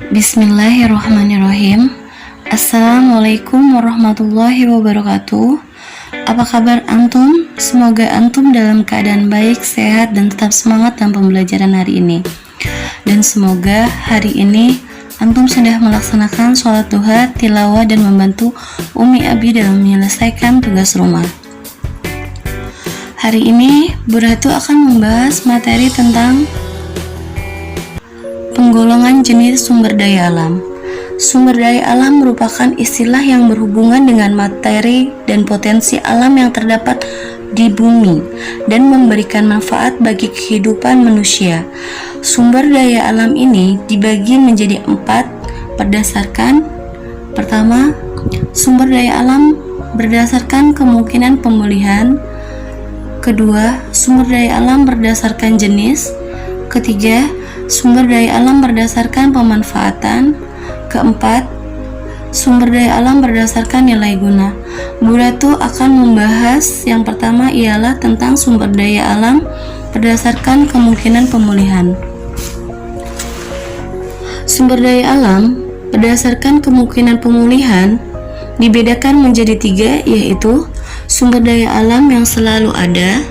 Bismillahirrahmanirrahim. Assalamualaikum warahmatullahi wabarakatuh. Apa kabar antum? Semoga antum dalam keadaan baik, sehat, dan tetap semangat dalam pembelajaran hari ini. Dan semoga hari ini antum sudah melaksanakan sholat duha, tilawah, dan membantu Umi Abi dalam menyelesaikan tugas rumah. Hari ini Bu Ratu akan membahas materi tentang penggolongan jenis sumber daya alam. Sumber daya alam merupakan istilah yang berhubungan dengan materi dan potensi alam yang terdapat di bumi dan memberikan manfaat bagi kehidupan manusia. Sumber daya alam ini dibagi menjadi 4 berdasarkan: pertama, sumber daya alam berdasarkan kemungkinan pemulihan; kedua, sumber daya alam berdasarkan jenis; ketiga, sumber daya alam berdasarkan pemanfaatan; keempat, sumber daya alam berdasarkan nilai guna. Bu Ratu akan membahas yang pertama ialah tentang sumber daya alam berdasarkan kemungkinan pemulihan. Sumber daya alam berdasarkan kemungkinan pemulihan dibedakan menjadi 3, yaitu sumber daya alam yang selalu ada,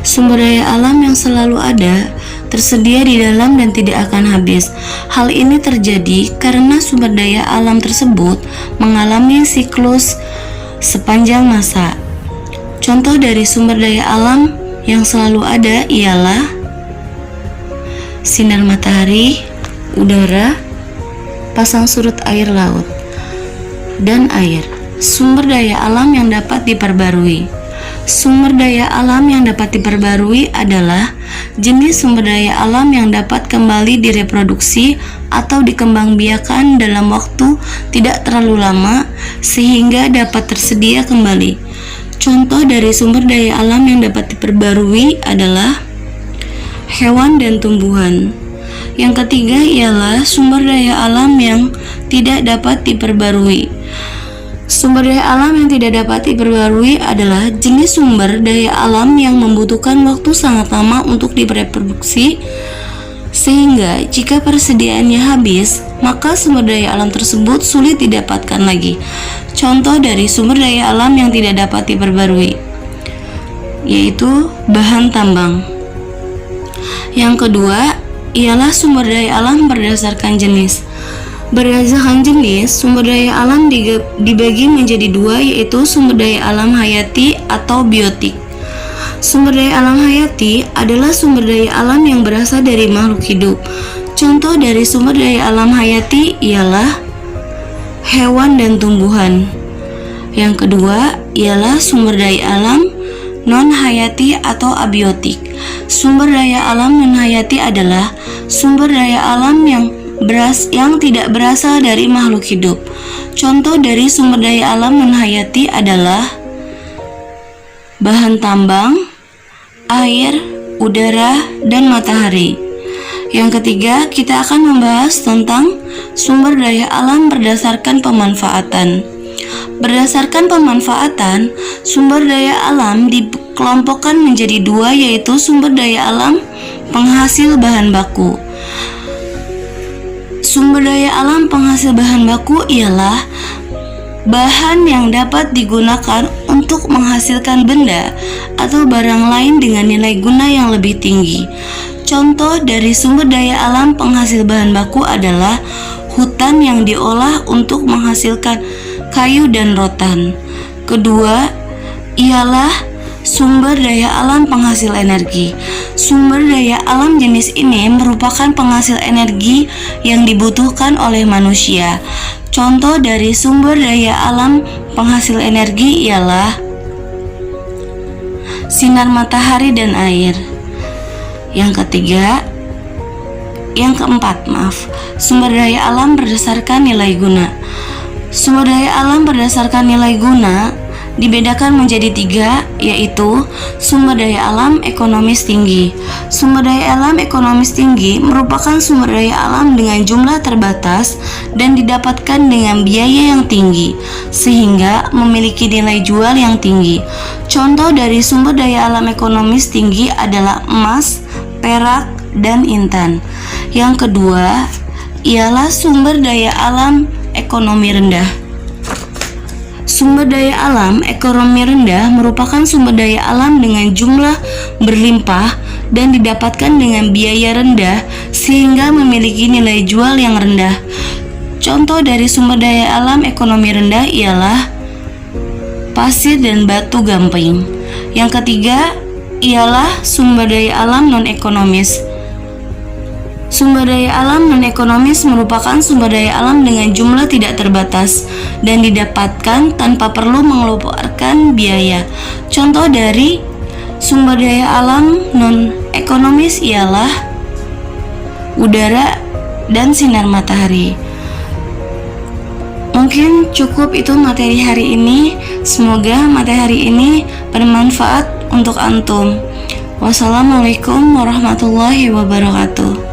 sumber daya alam yang selalu ada, tersedia di dalam dan tidak akan habis. Hal ini terjadi karena sumber daya alam tersebut mengalami siklus sepanjang masa. Contoh dari sumber daya alam yang selalu ada ialah sinar matahari, udara, pasang surut air laut, dan air. Sumber daya alam yang dapat diperbarui. Sumber daya alam yang dapat diperbarui adalah jenis sumber daya alam yang dapat kembali direproduksi atau dikembangbiakan dalam waktu tidak terlalu lama sehingga dapat tersedia kembali. Contoh dari sumber daya alam yang dapat diperbarui adalah hewan dan tumbuhan. Yang ketiga ialah sumber daya alam yang tidak dapat diperbarui. Sumber daya alam yang tidak dapat diperbarui adalah jenis sumber daya alam yang membutuhkan waktu sangat lama untuk direproduksi, sehingga jika persediaannya habis, maka sumber daya alam tersebut sulit didapatkan lagi. Contoh dari sumber daya alam yang tidak dapat diperbarui yaitu bahan tambang. Yang kedua ialah sumber daya alam berdasarkan jenis. Berdasarkan jenis, sumber daya alam dibagi menjadi 2, yaitu sumber daya alam hayati atau biotik. Sumber daya alam hayati adalah sumber daya alam yang berasal dari makhluk hidup. Contoh dari sumber daya alam hayati ialah hewan dan tumbuhan. Yang kedua ialah sumber daya alam non-hayati atau abiotik. Sumber daya alam non-hayati adalah sumber daya alam yang tidak berasal dari makhluk hidup. Contoh dari sumber daya alam non-hayati adalah bahan tambang, air, udara, dan matahari. Yang ketiga, kita akan membahas tentang sumber daya alam berdasarkan pemanfaatan. Berdasarkan pemanfaatan, sumber daya alam dikelompokkan menjadi 2, yaitu sumber daya alam penghasil bahan baku. Sumber daya alam penghasil bahan baku ialah bahan yang dapat digunakan untuk menghasilkan benda atau barang lain dengan nilai guna yang lebih tinggi. Contoh dari sumber daya alam penghasil bahan baku adalah hutan yang diolah untuk menghasilkan kayu dan rotan. Kedua ialah sumber daya alam penghasil energi. Sumber daya alam jenis ini merupakan penghasil energi yang dibutuhkan oleh manusia. Contoh dari sumber daya alam penghasil energi ialah sinar matahari dan air. Yang keempat, sumber daya alam berdasarkan nilai guna. Sumber daya alam berdasarkan nilai guna dibedakan menjadi 3, yaitu sumber daya alam ekonomis tinggi. Sumber daya alam ekonomis tinggi merupakan sumber daya alam dengan jumlah terbatas dan didapatkan dengan biaya yang tinggi, sehingga memiliki nilai jual yang tinggi. Contoh dari sumber daya alam ekonomis tinggi adalah emas, perak, dan intan. Yang kedua ialah sumber daya alam ekonomi rendah. Sumber daya alam ekonomi rendah merupakan sumber daya alam dengan jumlah berlimpah dan didapatkan dengan biaya rendah sehingga memiliki nilai jual yang rendah. Contoh dari sumber daya alam ekonomi rendah ialah pasir dan batu gamping. Yang ketiga ialah sumber daya alam non-ekonomis. Sumber daya alam non-ekonomis merupakan sumber daya alam dengan jumlah tidak terbatas dan didapatkan tanpa perlu mengeluarkan biaya. Contoh dari sumber daya alam non-ekonomis ialah udara dan sinar matahari. Mungkin cukup itu materi hari ini. Semoga materi hari ini bermanfaat untuk antum. Wassalamualaikum warahmatullahi wabarakatuh.